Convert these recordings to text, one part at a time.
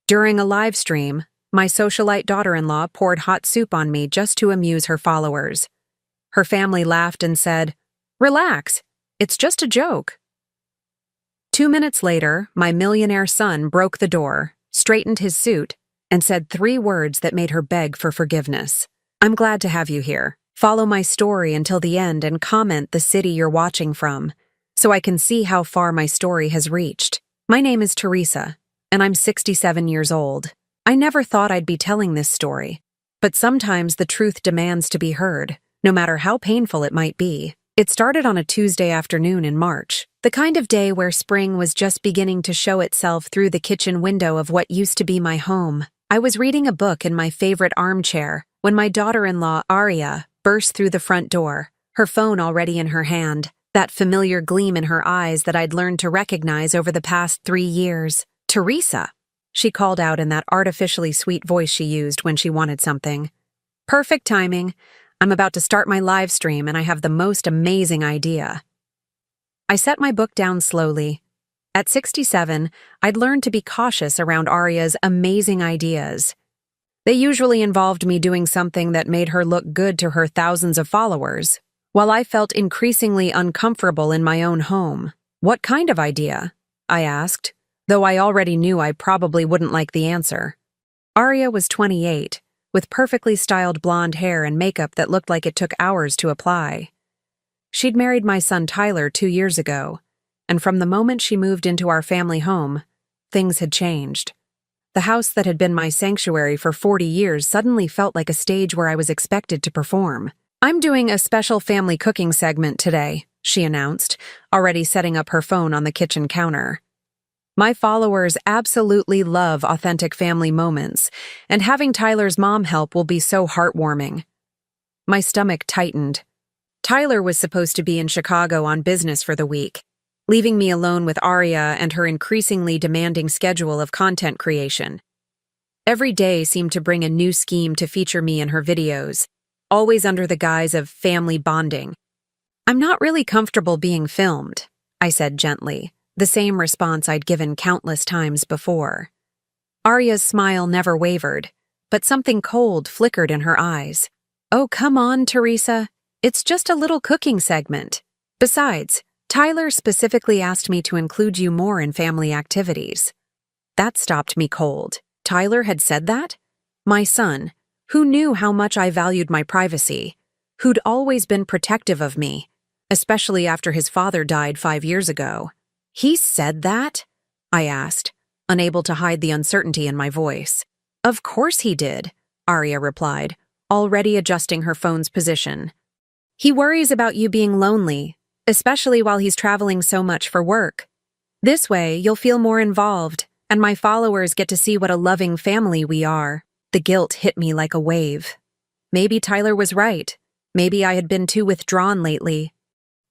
During a live stream, my socialite daughter-in-law poured hot soup on me just to amuse her followers. Her family laughed and said, "Relax, it's just a joke." 2 minutes later, my millionaire son broke the door, straightened his suit, and said 3 words that made her beg for forgiveness. "I'm glad to have you here. Follow my story until the end and comment the city you're watching from, so I can see how far my story has reached. My name is Teresa, and I'm 67 years old. I never thought I'd be telling this story, but sometimes the truth demands to be heard, no matter how painful it might be. It started on a Tuesday afternoon in March, the kind of day where spring was just beginning to show itself through the kitchen window of what used to be my home. I was reading a book in my favorite armchair when my daughter-in-law, Aria, burst through the front door, her phone already in her hand, that familiar gleam in her eyes that I'd learned to recognize over the past 3 years. "Teresa," she called out in that artificially sweet voice she used when she wanted something. "Perfect timing. I'm about to start my live stream and I have the most amazing idea." I set my book down slowly. At 67, I'd learned to be cautious around Aria's amazing ideas. They usually involved me doing something that made her look good to her thousands of followers, while I felt increasingly uncomfortable in my own home. "What kind of idea?" I asked, though I already knew I probably wouldn't like the answer. Aria was 28, with perfectly styled blonde hair and makeup that looked like it took hours to apply. She'd married my son Tyler 2 years ago, and from the moment she moved into our family home, things had changed. The house that had been my sanctuary for 40 years suddenly felt like a stage where I was expected to perform. "I'm doing a special family cooking segment today," she announced, already setting up her phone on the kitchen counter. My followers absolutely love authentic family moments, and having Tyler's mom help will be so heartwarming. My stomach tightened. Tyler was supposed to be in Chicago on business for the week, leaving me alone with Aria and her increasingly demanding schedule of content creation. Every day seemed to bring a new scheme to feature me in her videos, always under the guise of family bonding. "I'm not really comfortable being filmed," I said gently, the same response I'd given countless times before. Aria's smile never wavered, but something cold flickered in her eyes. "Oh, come on, Teresa. It's just a little cooking segment. Besides, Tyler specifically asked me to include you more in family activities." That stopped me cold. Tyler had said that? My son, who knew how much I valued my privacy, who'd always been protective of me, especially after his father died 5 years ago. "He said that?" I asked, unable to hide the uncertainty in my voice. "Of course he did," Aria replied, already adjusting her phone's position. "He worries about you being lonely, especially while he's traveling so much for work. This way, you'll feel more involved, and my followers get to see what a loving family we are." The guilt hit me like a wave. Maybe Tyler was right. Maybe I had been too withdrawn lately.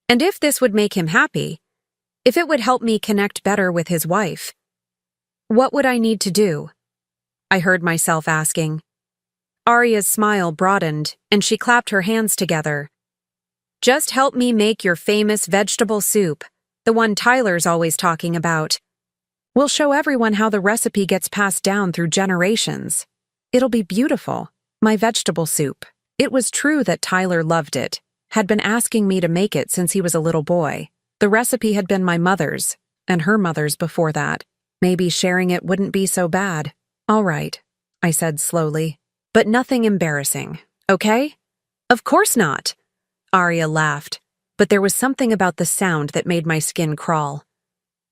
And if this would make him happy, if it would help me connect better with his wife, what would I need to do? I heard myself asking. Aria's smile broadened, and she clapped her hands together. "Just help me make your famous vegetable soup, the one Tyler's always talking about. We'll show everyone how the recipe gets passed down through generations. It'll be beautiful, my vegetable soup." It was true that Tyler loved it, had been asking me to make it since he was a little boy. The recipe had been my mother's, and her mother's before that. Maybe sharing it wouldn't be so bad. "All right," I said slowly, "but nothing embarrassing, okay?" "Of course not," Aria laughed, but there was something about the sound that made my skin crawl.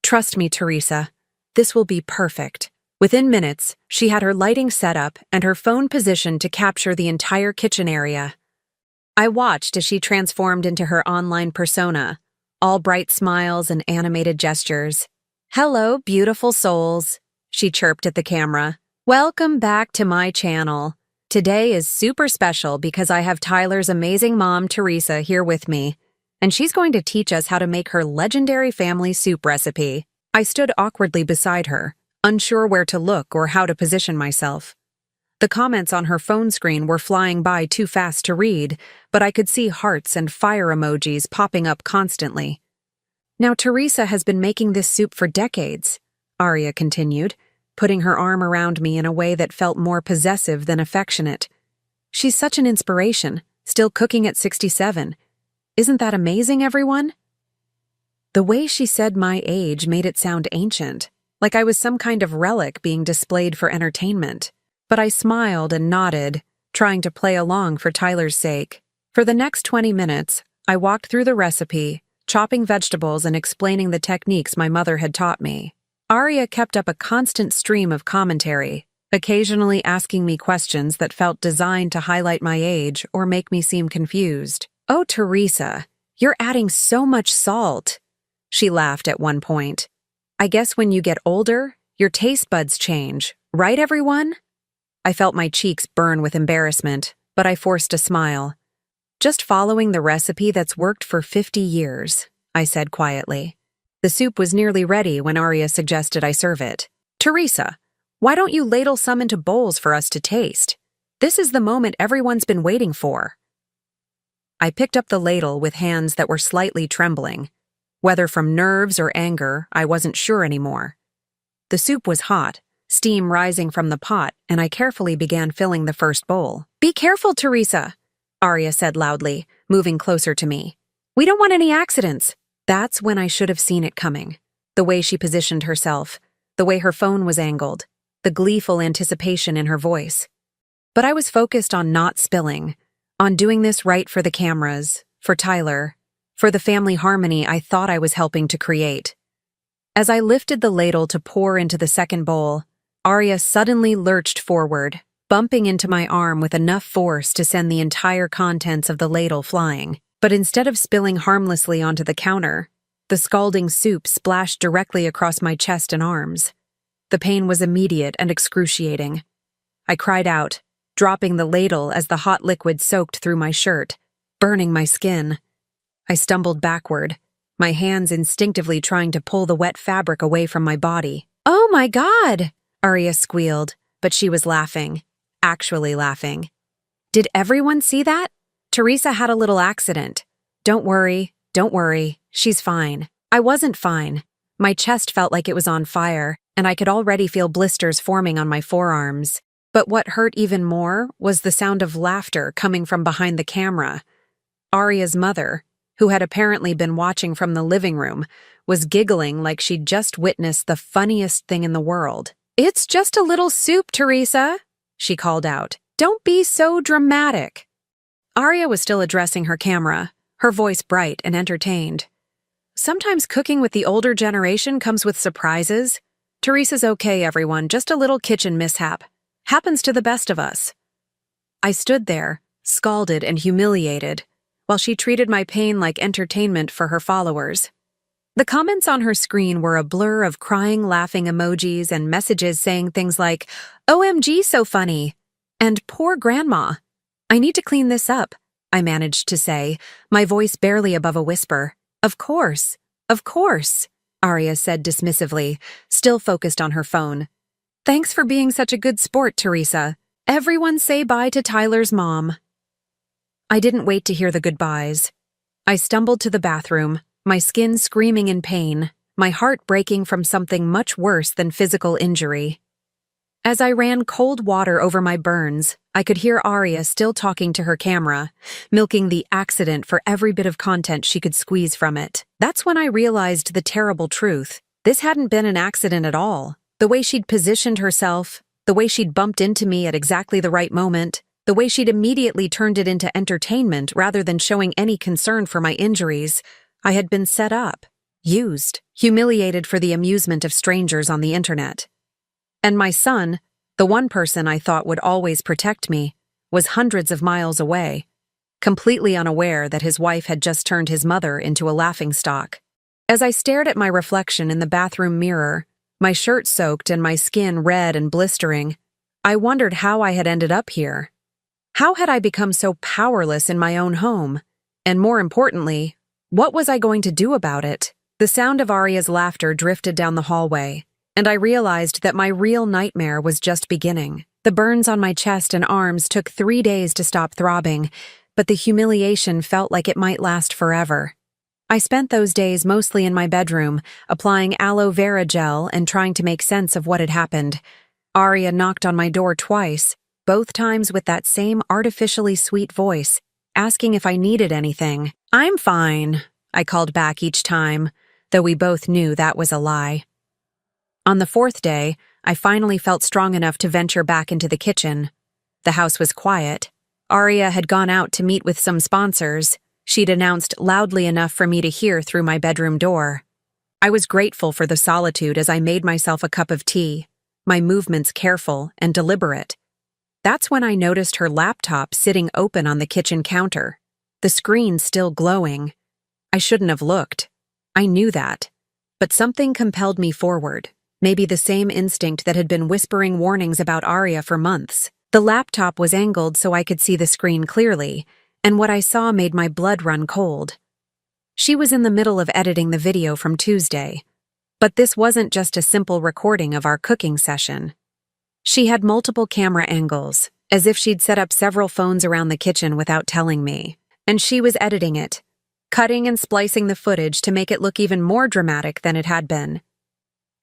"Trust me, Teresa, this will be perfect." Within minutes, she had her lighting set up and her phone positioned to capture the entire kitchen area. I watched as she transformed into her online persona, all bright smiles and animated gestures. "Hello, beautiful souls," she chirped at the camera. "Welcome back to my channel. Today is super special because I have Tyler's amazing mom, Teresa, here with me, and she's going to teach us how to make her legendary family soup recipe." I stood awkwardly beside her, unsure where to look or how to position myself. The comments on her phone screen were flying by too fast to read, but I could see hearts and fire emojis popping up constantly. "Now, Teresa has been making this soup for decades," Aria continued, putting her arm around me in a way that felt more possessive than affectionate. She's such an inspiration, still cooking at 67. Isn't that amazing, everyone? The way she said my age made it sound ancient, like I was some kind of relic being displayed for entertainment. But I smiled and nodded, trying to play along for Tyler's sake. For the next 20 minutes, I walked through the recipe, chopping vegetables and explaining the techniques my mother had taught me. Arya kept up a constant stream of commentary, occasionally asking me questions that felt designed to highlight my age or make me seem confused. "Oh, Teresa, you're adding so much salt," she laughed at one point. "I guess when you get older, your taste buds change, right, everyone?" I felt my cheeks burn with embarrassment, but I forced a smile. "Just following the recipe that's worked for 50 years, I said quietly. The soup was nearly ready when Arya suggested I serve it. "Teresa, why don't you ladle some into bowls for us to taste? This is the moment everyone's been waiting for." I picked up the ladle with hands that were slightly trembling. Whether from nerves or anger, I wasn't sure anymore. The soup was hot, steam rising from the pot, and I carefully began filling the first bowl. "Be careful, Teresa," Arya said loudly, moving closer to me. "We don't want any accidents." That's when I should have seen it coming. The way she positioned herself, the way her phone was angled, the gleeful anticipation in her voice. But I was focused on not spilling, on doing this right for the cameras, for Tyler, for the family harmony I thought I was helping to create. As I lifted the ladle to pour into the second bowl, Arya suddenly lurched forward, bumping into my arm with enough force to send the entire contents of the ladle flying. But instead of spilling harmlessly onto the counter, the scalding soup splashed directly across my chest and arms. The pain was immediate and excruciating. I cried out, dropping the ladle as the hot liquid soaked through my shirt, burning my skin. I stumbled backward, my hands instinctively trying to pull the wet fabric away from my body. "Oh my God!" Arya squealed, but she was laughing, actually laughing. "Did everyone see that? Teresa had a little accident. Don't worry, she's fine." I wasn't fine. My chest felt like it was on fire, and I could already feel blisters forming on my forearms. But what hurt even more was the sound of laughter coming from behind the camera. Arya's mother, who had apparently been watching from the living room, was giggling like she'd just witnessed the funniest thing in the world. "It's just a little soup, Teresa," she called out. "Don't be so dramatic." Arya was still addressing her camera, her voice bright and entertained. "Sometimes cooking with the older generation comes with surprises. Teresa's okay, everyone, just a little kitchen mishap. Happens to the best of us." I stood there, scalded and humiliated, while she treated my pain like entertainment for her followers. The comments on her screen were a blur of crying, laughing emojis and messages saying things like, "OMG, so funny," and "Poor grandma. I need to clean this up," I managed to say, my voice barely above a whisper. Of course, Arya said dismissively, still focused on her phone. "Thanks for being such a good sport, Teresa. Everyone say bye to Tyler's mom." I didn't wait to hear the goodbyes. I stumbled to the bathroom, my skin screaming in pain, my heart breaking from something much worse than physical injury. As I ran cold water over my burns, I could hear Arya still talking to her camera, milking the accident for every bit of content she could squeeze from it. That's when I realized the terrible truth. This hadn't been an accident at all. The way she'd positioned herself, the way she'd bumped into me at exactly the right moment, the way she'd immediately turned it into entertainment rather than showing any concern for my injuries, I had been set up, used, humiliated for the amusement of strangers on the internet. And my son, the one person I thought would always protect me, was hundreds of miles away, completely unaware that his wife had just turned his mother into a laughingstock. As I stared at my reflection in the bathroom mirror, my shirt soaked and my skin red and blistering, I wondered how I had ended up here. How had I become so powerless in my own home? And more importantly, what was I going to do about it? The sound of Arya's laughter drifted down the hallway, and I realized that my real nightmare was just beginning. The burns on my chest and arms took 3 days to stop throbbing, but the humiliation felt like it might last forever. I spent those days mostly in my bedroom, applying aloe vera gel and trying to make sense of what had happened. Arya knocked on my door twice, both times with that same artificially sweet voice, asking if I needed anything. "I'm fine," I called back each time, though we both knew that was a lie. On the fourth day, I finally felt strong enough to venture back into the kitchen. The house was quiet. Arya had gone out to meet with some sponsors. She'd announced loudly enough for me to hear through my bedroom door. I was grateful for the solitude as I made myself a cup of tea, my movements careful and deliberate. That's when I noticed her laptop sitting open on the kitchen counter, the screen still glowing. I shouldn't have looked. I knew that. But something compelled me forward, maybe the same instinct that had been whispering warnings about Arya for months. The laptop was angled so I could see the screen clearly, and what I saw made my blood run cold. She was in the middle of editing the video from Tuesday. But this wasn't just a simple recording of our cooking session. She had multiple camera angles, as if she'd set up several phones around the kitchen without telling me. And she was editing it, cutting and splicing the footage to make it look even more dramatic than it had been.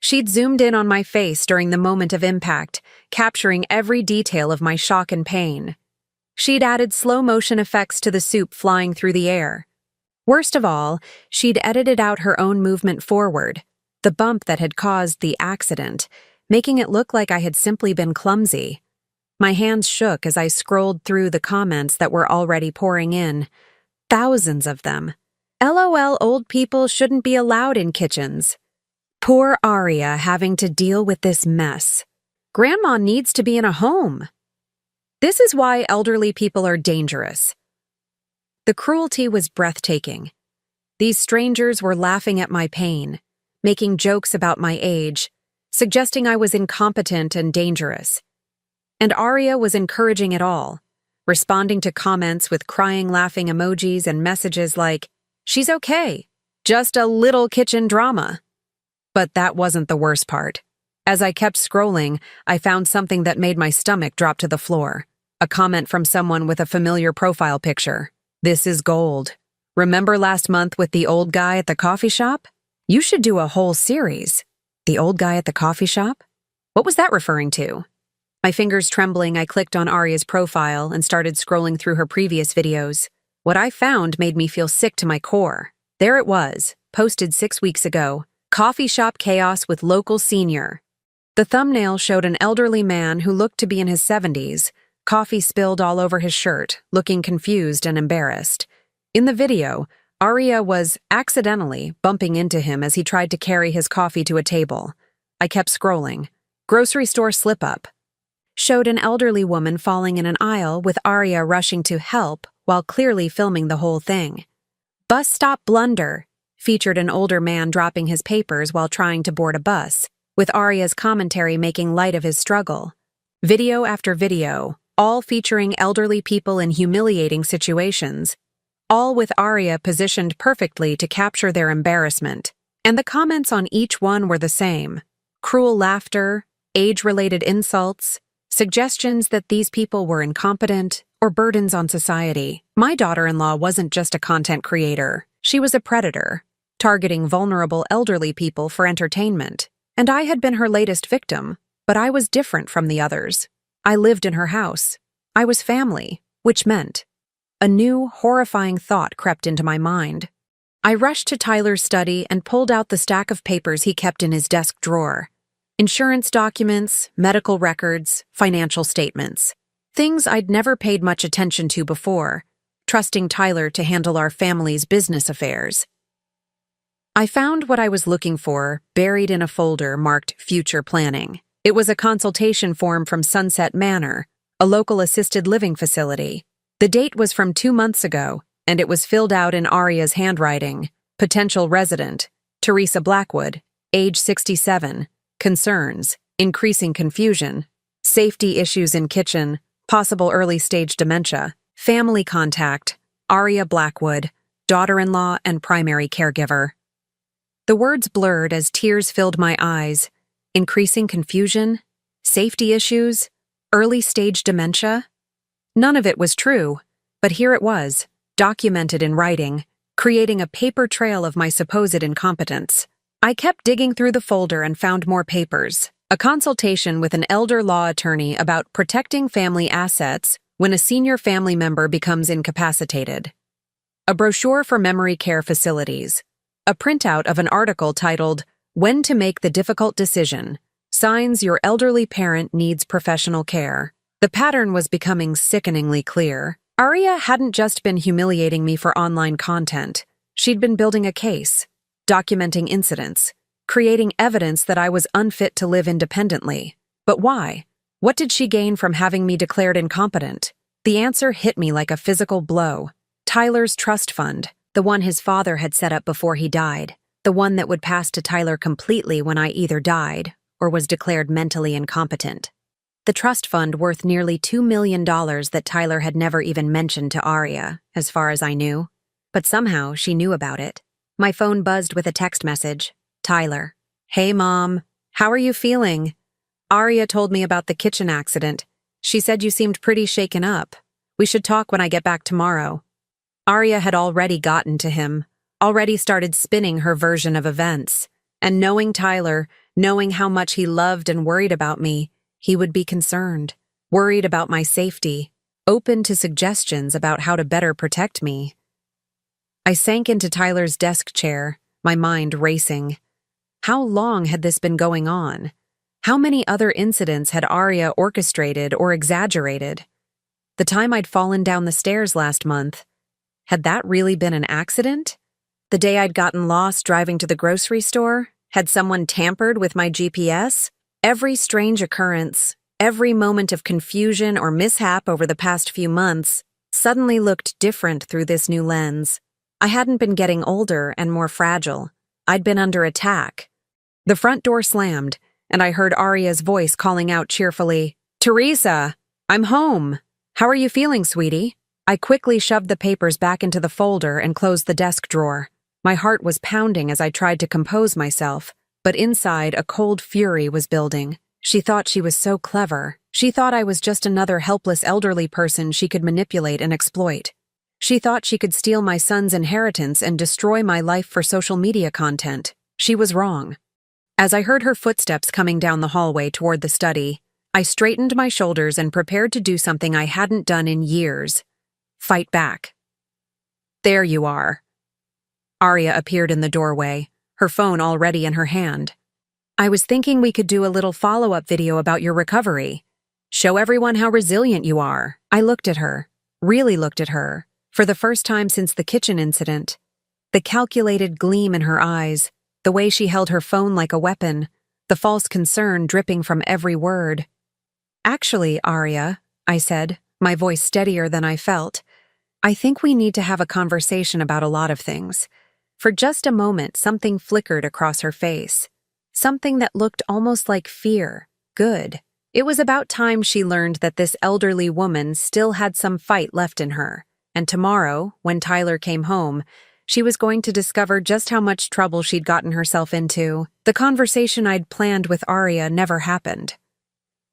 She'd zoomed in on my face during the moment of impact, capturing every detail of my shock and pain. She'd added slow-motion effects to the soup flying through the air. Worst of all, she'd edited out her own movement forward, the bump that had caused the accident, making it look like I had simply been clumsy. My hands shook as I scrolled through the comments that were already pouring in. Thousands of them. LOL, old people shouldn't be allowed in kitchens. Poor Arya having to deal with this mess. Grandma needs to be in a home. This is why elderly people are dangerous. The cruelty was breathtaking. These strangers were laughing at my pain, making jokes about my age, suggesting I was incompetent and dangerous. And Arya was encouraging it all, responding to comments with crying laughing emojis and messages like, "She's okay, just a little kitchen drama." But that wasn't the worst part. As I kept scrolling, I found something that made my stomach drop to the floor. A comment from someone with a familiar profile picture. "This is gold. Remember last month with the old guy at the coffee shop? You should do a whole series." The old guy at the coffee shop? What was that referring to? My fingers trembling, I clicked on Arya's profile and started scrolling through her previous videos. What I found made me feel sick to my core. There it was, posted 6 weeks ago. Coffee shop chaos with local senior. The thumbnail showed an elderly man who looked to be in his 70s, coffee spilled all over his shirt, looking confused and embarrassed. In the video, Arya was accidentally bumping into him as he tried to carry his coffee to a table. I kept scrolling. Grocery store slip-up. Showed an elderly woman falling in an aisle with Arya rushing to help while clearly filming the whole thing. Bus stop blunder. Featured an older man dropping his papers while trying to board a bus, with Arya's commentary making light of his struggle. Video after video, all featuring elderly people in humiliating situations, all with Arya positioned perfectly to capture their embarrassment. And the comments on each one were the same. Cruel laughter, age-related insults, suggestions that these people were incompetent or burdens on society. My daughter-in-law wasn't just a content creator. She was a predator, targeting vulnerable elderly people for entertainment. And I had been her latest victim, but I was different from the others. I lived in her house. I was family, which meant a new, horrifying thought crept into my mind. I rushed to Tyler's study and pulled out the stack of papers he kept in his desk drawer. Insurance documents, medical records, financial statements. Things I'd never paid much attention to before, trusting Tyler to handle our family's business affairs. I found what I was looking for buried in a folder marked Future Planning. It was a consultation form from Sunset Manor, a local assisted living facility. The date was from 2 months ago, and it was filled out in Arya's handwriting. Potential resident, Teresa Blackwood, age 67, concerns, increasing confusion, safety issues in kitchen, possible early-stage dementia, family contact, Arya Blackwood, daughter-in-law and primary caregiver. The words blurred as tears filled my eyes. Increasing confusion, safety issues, early-stage dementia. None of it was true, but here it was, documented in writing. creating a paper trail of my supposed incompetence. I kept digging through the folder and found more papers. A consultation with an elder law attorney about protecting family assets when a senior family member becomes incapacitated. A brochure for memory care facilities. A printout of an article titled, "When to Make the Difficult Decision. Signs Your Elderly Parent Needs Professional Care." The pattern was becoming sickeningly clear. Aria hadn't just been humiliating me for online content. She'd been building a case, documenting incidents, creating evidence that I was unfit to live independently. But why? What did she gain from having me declared incompetent? The answer hit me like a physical blow. Tyler's trust fund, the one his father had set up before he died, the one that would pass to Tyler completely when I either died or was declared mentally incompetent. The trust fund worth nearly $2 million that Tyler had never even mentioned to Aria, as far as I knew. But somehow she knew about it. My phone buzzed with a text message. Tyler. "Hey, Mom. How are you feeling? Aria told me about the kitchen accident. She said you seemed pretty shaken up. We should talk when I get back tomorrow." Aria had already gotten to him, already started spinning her version of events. And knowing Tyler, knowing how much he loved and worried about me, he would be concerned, worried about my safety, open to suggestions about how to better protect me. I sank into Tyler's desk chair, my mind racing. How long had this been going on? How many other incidents had Aria orchestrated or exaggerated? The time I'd fallen down the stairs last month, had that really been an accident? The day I'd gotten lost driving to the grocery store, had someone tampered with my GPS? Every strange occurrence, every moment of confusion or mishap over the past few months suddenly looked different through this new lens. I hadn't been getting older and more fragile. I'd been under attack. The front door slammed, and I heard Aria's voice calling out cheerfully, "Teresa, I'm home. How are you feeling, sweetie?" I quickly shoved the papers back into the folder and closed the desk drawer. My heart was pounding as I tried to compose myself, but inside a cold fury was building. She thought she was so clever. She thought I was just another helpless elderly person she could manipulate and exploit. She thought she could steal my son's inheritance and destroy my life for social media content. She was wrong. As I heard her footsteps coming down the hallway toward the study, I straightened my shoulders and prepared to do something I hadn't done in years. Fight back. "There you are." Aria appeared in the doorway, her phone already in her hand. "I was thinking we could do a little follow-up video about your recovery. Show everyone how resilient you are." I looked at her, really looked at her, for the first time since the kitchen incident. The calculated gleam in her eyes, the way she held her phone like a weapon, the false concern dripping from every word. "Actually, Aria," I said, my voice steadier than I felt, "I think we need to have a conversation about a lot of things." For just a moment, something flickered across her face. Something that looked almost like fear. Good. It was about time she learned that this elderly woman still had some fight left in her. And tomorrow, when Tyler came home, she was going to discover just how much trouble she'd gotten herself into. The conversation I'd planned with Aria never happened.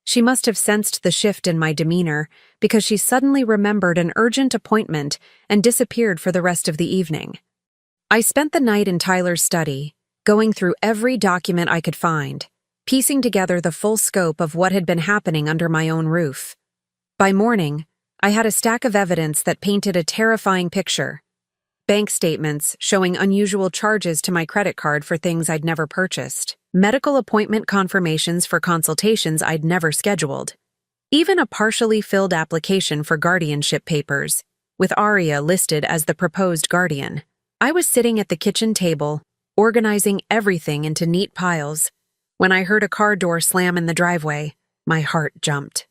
She must have sensed the shift in my demeanor because she suddenly remembered an urgent appointment and disappeared for the rest of the evening. I spent the night in Tyler's study, going through every document I could find, piecing together the full scope of what had been happening under my own roof. By morning, I had a stack of evidence that painted a terrifying picture. Bank statements showing unusual charges to my credit card for things I'd never purchased. Medical appointment confirmations for consultations I'd never scheduled. Even a partially filled application for guardianship papers, with Aria listed as the proposed guardian. I was sitting at the kitchen table, organizing everything into neat piles, when I heard a car door slam in the driveway. My heart jumped.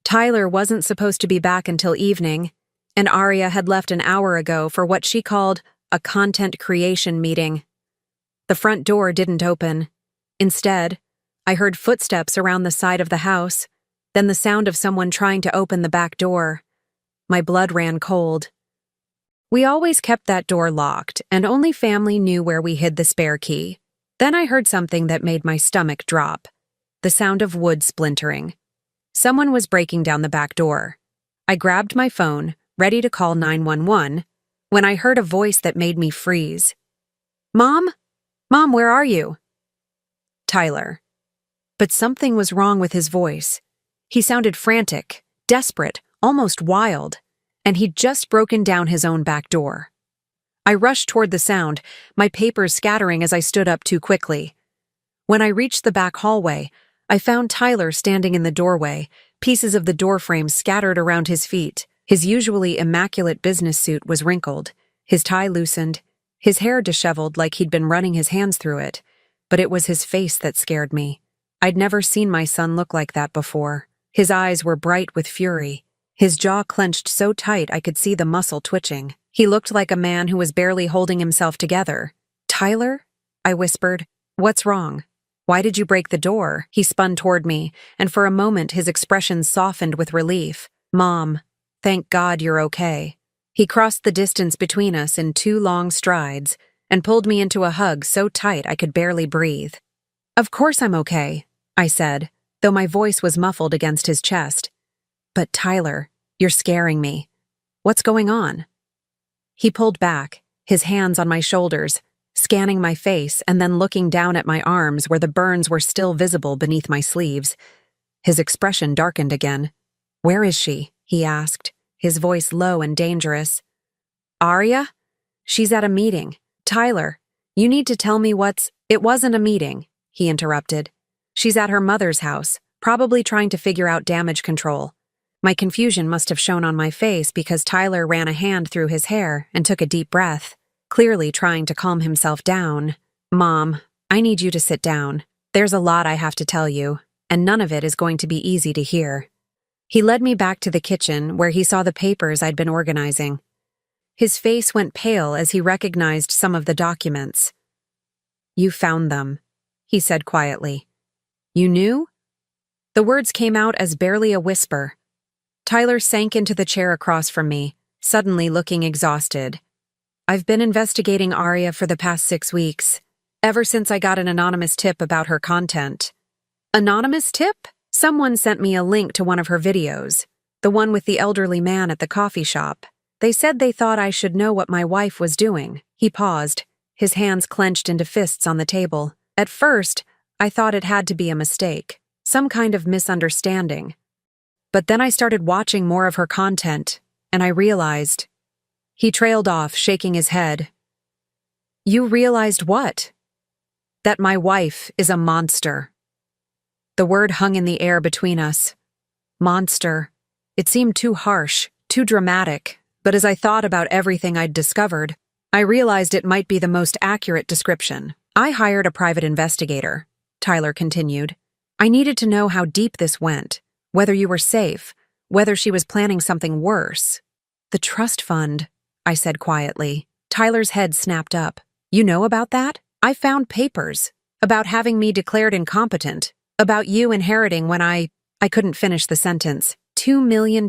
Tyler wasn't supposed to be back until evening, and Aria had left an hour ago for what she called a content creation meeting. The front door didn't open. Instead, I heard footsteps around the side of the house, then the sound of someone trying to open the back door. My blood ran cold. We always kept that door locked, and only family knew where we hid the spare key. Then I heard something that made my stomach drop. The sound of wood splintering. Someone was breaking down the back door. I grabbed my phone, ready to call 911, when I heard a voice that made me freeze. "Mom? Mom, where are you?" Tyler. But something was wrong with his voice. He sounded frantic, desperate, almost wild, and he'd just broken down his own back door. I rushed toward the sound, my papers scattering as I stood up too quickly. When I reached the back hallway, I found Tyler standing in the doorway, pieces of the doorframe scattered around his feet. His usually immaculate business suit was wrinkled, his tie loosened, his hair disheveled like he'd been running his hands through it. But it was his face that scared me. I'd never seen my son look like that before. His eyes were bright with fury. His jaw clenched so tight I could see the muscle twitching. He looked like a man who was barely holding himself together. "Tyler?" I whispered. "What's wrong? Why did you break the door?" He spun toward me, and for a moment his expression softened with relief. "Mom, thank God you're okay." He crossed the distance between us in 2 long strides and pulled me into a hug so tight I could barely breathe. "Of course I'm okay," I said, though my voice was muffled against his chest. "But Tyler, you're scaring me. What's going on?" He pulled back, his hands on my shoulders, scanning my face and then looking down at my arms where the burns were still visible beneath my sleeves. His expression darkened again. "Where is she?" he asked, his voice low and dangerous. "Aria? She's at a meeting. Tyler, you need to tell me what's—" "It wasn't a meeting," he interrupted. "She's at her mother's house, probably trying to figure out damage control." My confusion must have shown on my face because Tyler ran a hand through his hair and took a deep breath, clearly trying to calm himself down. "Mom, I need you to sit down. There's a lot I have to tell you, and none of it is going to be easy to hear." He led me back to the kitchen where he saw the papers I'd been organizing. His face went pale as he recognized some of the documents. "You found them," he said quietly. "You knew?" The words came out as barely a whisper. Tyler sank into the chair across from me, suddenly looking exhausted. "I've been investigating Aria for the past 6 weeks, ever since I got an anonymous tip about her content." "Anonymous tip?" "Someone sent me a link to one of her videos, the one with the elderly man at the coffee shop. They said they thought I should know what my wife was doing." He paused, his hands clenched into fists on the table. "At first, I thought it had to be a mistake, some kind of misunderstanding. But then I started watching more of her content, and I realized—" He trailed off, shaking his head. "You realized what?" "That my wife is a monster." The word hung in the air between us. Monster. It seemed too harsh, too dramatic, but as I thought about everything I'd discovered, I realized it might be the most accurate description. "I hired a private investigator," Tyler continued. "I needed to know how deep this went, whether you were safe, whether she was planning something worse." "The trust fund," I said quietly. Tyler's head snapped up. "You know about that? I found papers about having me declared incompetent, about you inheriting when I couldn't finish the sentence. $2 million,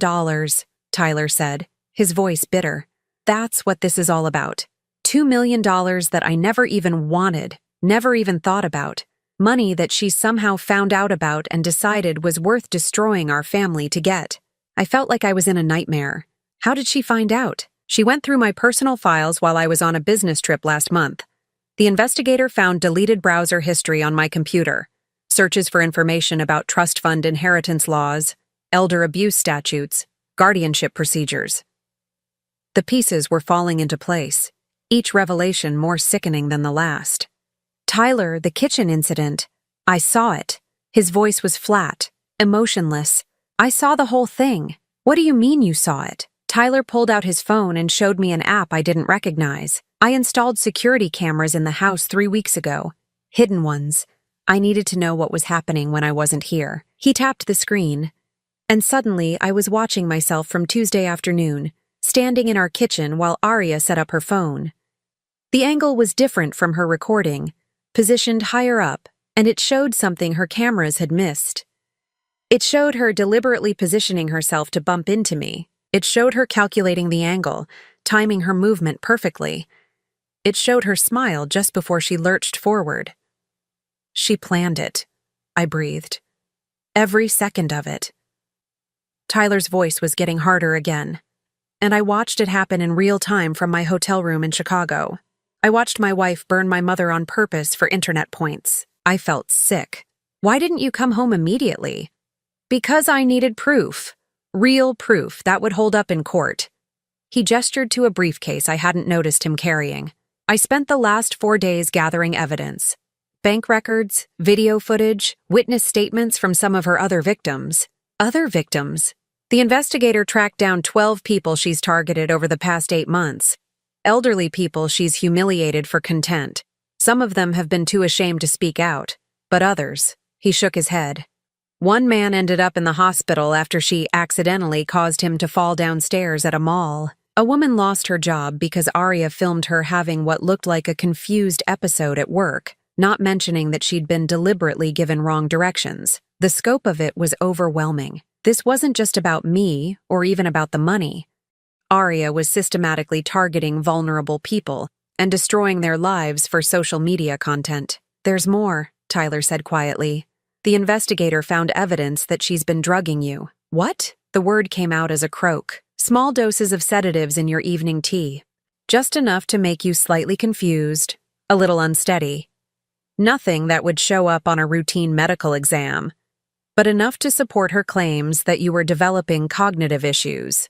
Tyler said, his voice bitter. "That's what this is all about. $2 million that I never even wanted, never even thought about. Money that she somehow found out about and decided was worth destroying our family to get. I felt like I was in a nightmare. How did she find out? She went through my personal files while I was on a business trip last month. The investigator found deleted browser history on my computer, searches for information about trust fund inheritance laws, elder abuse statutes, guardianship procedures." The pieces were falling into place, each revelation more sickening than the last. "Tyler, the kitchen incident. I saw it." His voice was flat, emotionless. "I saw the whole thing." "What do you mean you saw it?" Tyler pulled out his phone and showed me an app I didn't recognize. "I installed security cameras in the house 3 weeks ago. Hidden ones. I needed to know what was happening when I wasn't here." He tapped the screen, and suddenly I was watching myself from Tuesday afternoon, standing in our kitchen while Aria set up her phone. The angle was different from her recording, positioned higher up, and it showed something her cameras had missed. It showed her deliberately positioning herself to bump into me. It showed her calculating the angle, timing her movement perfectly. It showed her smile just before she lurched forward. "She planned it," I breathed. "Every second of it." Tyler's voice was getting harder again. and I watched it happen in real time from my hotel room in Chicago. I watched my wife burn my mother on purpose for internet points. I felt sick. Why didn't you come home immediately? Because I needed proof. Real proof that would hold up in court. He gestured to a briefcase I hadn't noticed him carrying. I spent the last 4 days gathering evidence. Bank records, video footage, witness statements from some of her other victims. Other victims? The investigator tracked down 12 people she's targeted over the past 8 months. Elderly people she's humiliated for content. Some of them have been too ashamed to speak out, but others, he shook his head. One man ended up in the hospital after she accidentally caused him to fall downstairs at a mall. A woman lost her job because Aria filmed her having what looked like a confused episode at work, not mentioning that she'd been deliberately given wrong directions. The scope of it was overwhelming. This wasn't just about me or even about the money. Aria was systematically targeting vulnerable people and destroying their lives for social media content. There's more, Tyler said quietly. The investigator found evidence that she's been drugging you. What? The word came out as a croak. Small doses of sedatives in your evening tea. Just enough to make you slightly confused, a little unsteady. Nothing that would show up on a routine medical exam, but enough to support her claims that you were developing cognitive issues.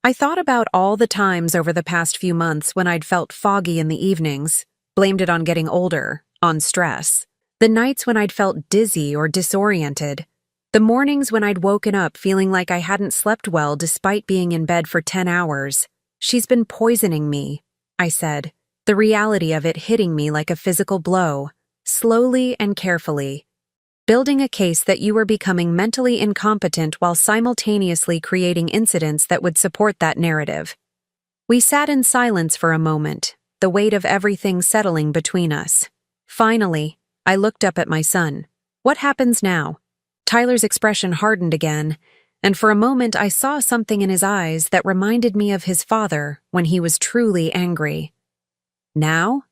I thought about all the times over the past few months when I'd felt foggy in the evenings, blamed it on getting older, on stress. The nights when I'd felt dizzy or disoriented. The mornings when I'd woken up feeling like I hadn't slept well despite being in bed for 10 hours. She's been poisoning me, I said, the reality of it hitting me like a physical blow, slowly and carefully. Building a case that you were becoming mentally incompetent while simultaneously creating incidents that would support that narrative. We sat in silence for a moment, the weight of everything settling between us. Finally, I looked up at my son. What happens now? Tyler's expression hardened again, and for a moment I saw something in his eyes that reminded me of his father when he was truly angry. Now?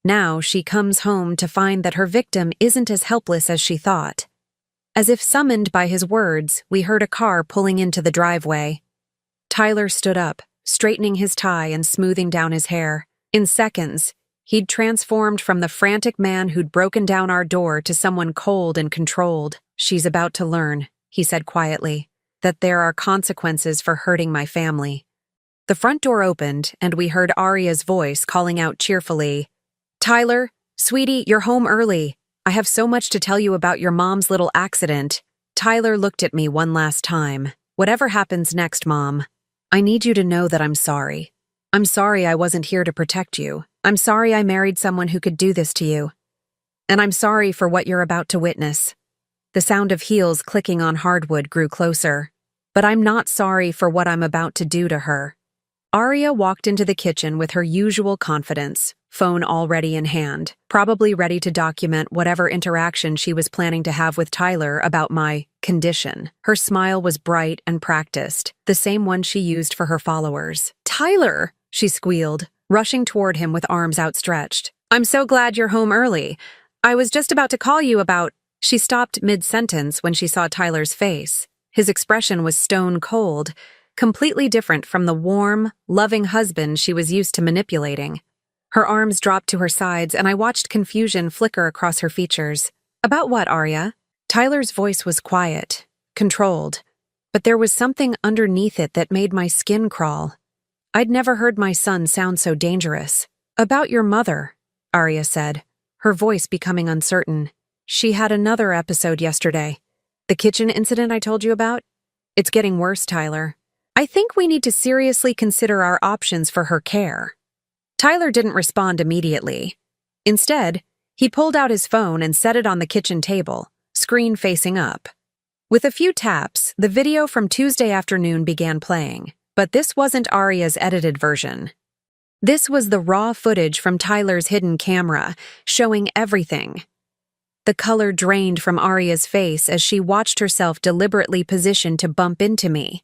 Now she comes home to find that her victim isn't as helpless as she thought. As if summoned by his words, we heard a car pulling into the driveway. Tyler stood up, straightening his tie and smoothing down his hair. In seconds, he'd transformed from the frantic man who'd broken down our door to someone cold and controlled. She's about to learn, he said quietly, that there are consequences for hurting my family. The front door opened, and we heard Aria's voice calling out cheerfully, Tyler, sweetie, you're home early. I have so much to tell you about your mom's little accident. Tyler looked at me one last time. Whatever happens next, Mom, I need you to know that I'm sorry. I'm sorry I wasn't here to protect you. I'm sorry I married someone who could do this to you. And I'm sorry for what you're about to witness. The sound of heels clicking on hardwood grew closer. But I'm not sorry for what I'm about to do to her. Aria walked into the kitchen with her usual confidence, phone already in hand, probably ready to document whatever interaction she was planning to have with Tyler about my condition. Her smile was bright and practiced, the same one she used for her followers. Tyler, she squealed, rushing toward him with arms outstretched. I'm so glad you're home early. I was just about to call you about... She stopped mid-sentence when she saw Tyler's face. His expression was stone cold, completely different from the warm, loving husband she was used to manipulating. Her arms dropped to her sides, and I watched confusion flicker across her features. About what, Aria? Tyler's voice was quiet, controlled, but there was something underneath it that made my skin crawl. I'd never heard my son sound so dangerous. About your mother, Aria said, her voice becoming uncertain. She had another episode yesterday. The kitchen incident I told you about? It's getting worse, Tyler. I think we need to seriously consider our options for her care. Tyler didn't respond immediately. Instead, he pulled out his phone and set it on the kitchen table, screen facing up. With a few taps, the video from Tuesday afternoon began playing, but this wasn't Aria's edited version. This was the raw footage from Tyler's hidden camera, showing everything. The color drained from Aria's face as she watched herself deliberately positioned to bump into me.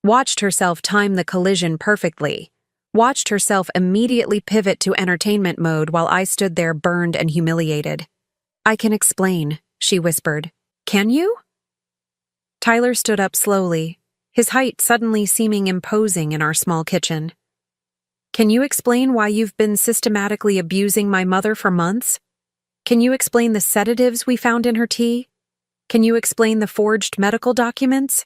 Watched herself time the collision perfectly. Watched herself immediately pivot to entertainment mode while I stood there burned and humiliated. I can explain, she whispered. Can you? Tyler stood up slowly, his height suddenly seeming imposing in our small kitchen. "Can you explain why you've been systematically abusing my mother for months? Can you explain the sedatives we found in her tea? Can you explain the forged medical documents?"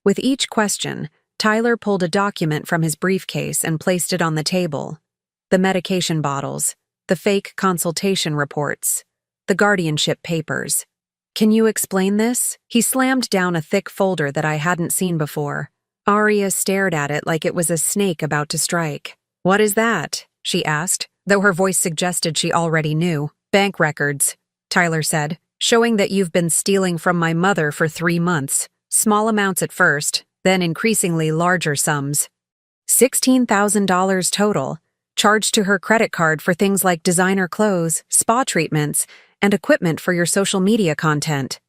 With each question, Tyler pulled a document from his briefcase and placed it on the table. The medication bottles, the fake consultation reports, the guardianship papers. "Can you explain this?" He slammed down a thick folder that I hadn't seen before. Arya stared at it like it was a snake about to strike. "What is that?" she asked, though her voice suggested she already knew. "Bank records," Tyler said, "showing that you've been stealing from my mother for 3 months. Small amounts at first, then increasingly larger sums. $16,000 total, charged to her credit card for things like designer clothes, spa treatments, and equipment for your social media content."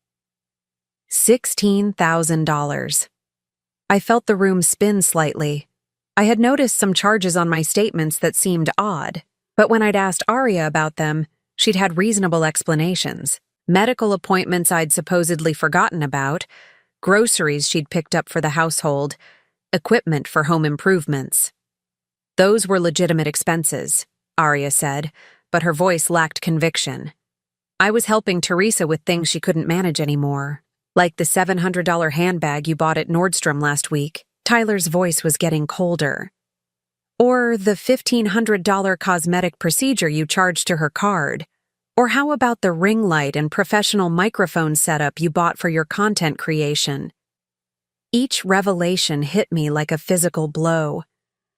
$16,000. I felt the room spin slightly. I had noticed some charges on my statements that seemed odd, but when I'd asked Arya about them, she'd had reasonable explanations. Medical appointments I'd supposedly forgotten about, groceries she'd picked up for the household, equipment for home improvements. Those were legitimate expenses, Arya said, but her voice lacked conviction. I was helping Teresa with things she couldn't manage anymore, like the $700 handbag you bought at Nordstrom last week. Tyler's voice was getting colder. Or the $1,500 cosmetic procedure you charged to her card. Or how about the ring light and professional microphone setup you bought for your content creation? Each revelation hit me like a physical blow.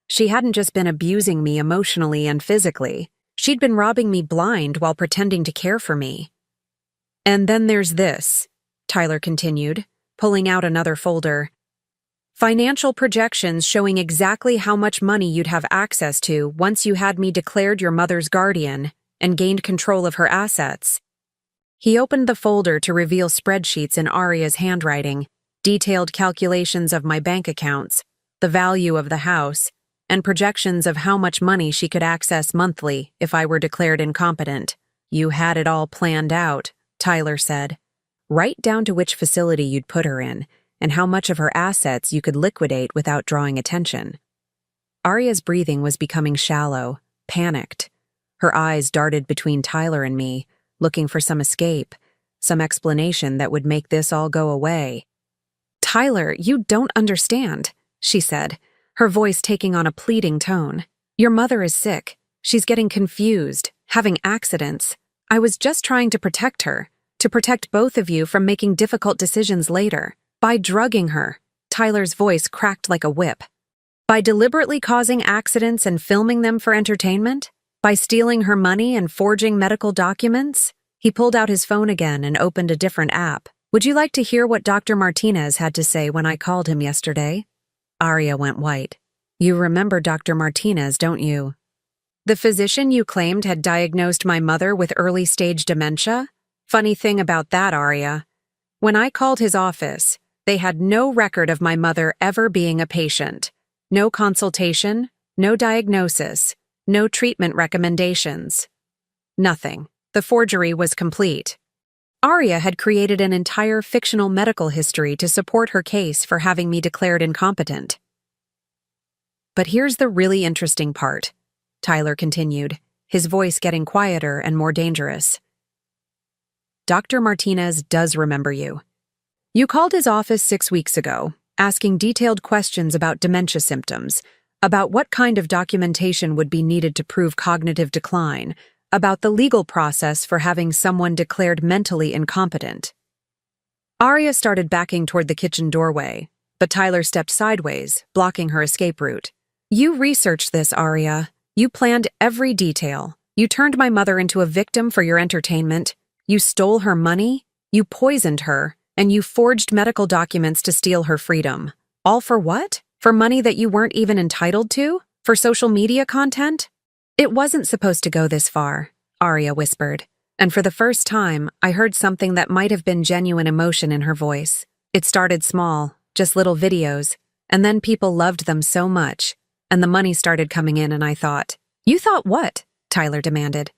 She hadn't just been abusing me emotionally and physically. She'd been robbing me blind while pretending to care for me. "And then there's this," Tyler continued, pulling out another folder. "Financial projections showing exactly how much money you'd have access to once you had me declared your mother's guardian and gained control of her assets." He opened the folder to reveal spreadsheets in Arya's handwriting, detailed calculations of my bank accounts, the value of the house, and projections of how much money she could access monthly if I were declared incompetent. "You had it all planned out," Tyler said. "Right down to which facility you'd put her in, and how much of her assets you could liquidate without drawing attention." Arya's breathing was becoming shallow, panicked. Her eyes darted between Tyler and me, looking for some escape, some explanation that would make this all go away. "Tyler, you don't understand," she said, her voice taking on a pleading tone. "Your mother is sick. She's getting confused, having accidents. I was just trying to protect her, to protect both of you from making difficult decisions later. By drugging her," Tyler's voice cracked like a whip. "By deliberately causing accidents and filming them for entertainment? By stealing her money and forging medical documents?" He pulled out his phone again and opened a different app. "Would you like to hear what Dr. Martinez had to say when I called him yesterday?" Arya went white. "You remember Dr. Martinez, don't you? The physician you claimed had diagnosed my mother with early-stage dementia? Funny thing about that, Arya. When I called his office, they had no record of my mother ever being a patient. No consultation, no diagnosis, no treatment recommendations. Nothing. The forgery was complete. Arya had created an entire fictional medical history to support her case for having me declared incompetent. But here's the really interesting part," Tyler continued, his voice getting quieter and more dangerous. "Dr. Martinez does remember you. You called his office 6 weeks ago, asking detailed questions about dementia symptoms, about what kind of documentation would be needed to prove cognitive decline, about the legal process for having someone declared mentally incompetent." Arya started backing toward the kitchen doorway, but Tyler stepped sideways, blocking her escape route. "You researched this, Arya. You planned every detail. You turned my mother into a victim for your entertainment. You stole her money. You poisoned her. And you forged medical documents to steal her freedom. All for what? For money that you weren't even entitled to? For social media content?" "It wasn't supposed to go this far," Arya whispered, and for the first time, I heard something that might have been genuine emotion in her voice. "It started small, just little videos, and then people loved them so much, and the money started coming in and I thought." "You thought what?" Tyler demanded.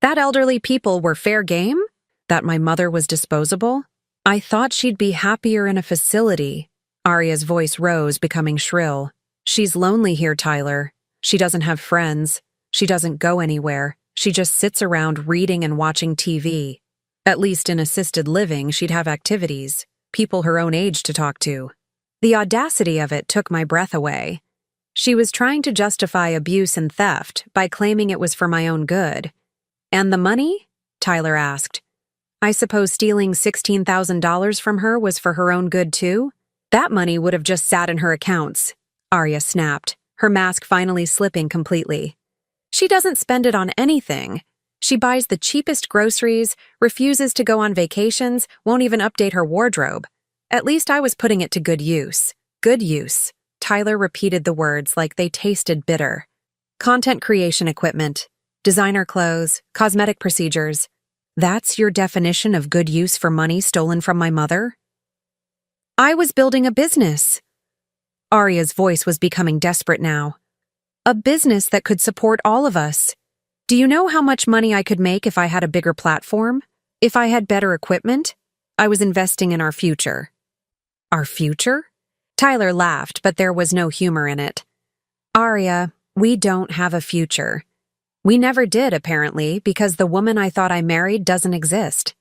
"That elderly people were fair game? That my mother was disposable? I thought she'd be happier in a facility," Arya's voice rose, becoming shrill. She's lonely here, Tyler. She doesn't have friends. She doesn't go anywhere. She just sits around reading and watching TV. At least in assisted living, she'd have activities, people her own age to talk to. The audacity of it took my breath away. She was trying to justify abuse and theft by claiming it was for my own good. And the money? Tyler asked. I suppose stealing $16,000 from her was for her own good too? That money would have just sat in her accounts, Arya snapped, her mask finally slipping completely. She doesn't spend it on anything. She buys the cheapest groceries, refuses to go on vacations, won't even update her wardrobe. At least I was putting it to good use. Good use. Tyler repeated the words like they tasted bitter. Content creation equipment, designer clothes, cosmetic procedures. That's your definition of good use for money stolen from my mother? I was building a business. Arya's voice was becoming desperate now. A business that could support all of us. Do you know how much money I could make if I had a bigger platform? If I had better equipment? I was investing in our future. Our future? Tyler laughed, but there was no humor in it. Arya, we don't have a future. We never did, apparently, because the woman I thought I married doesn't exist.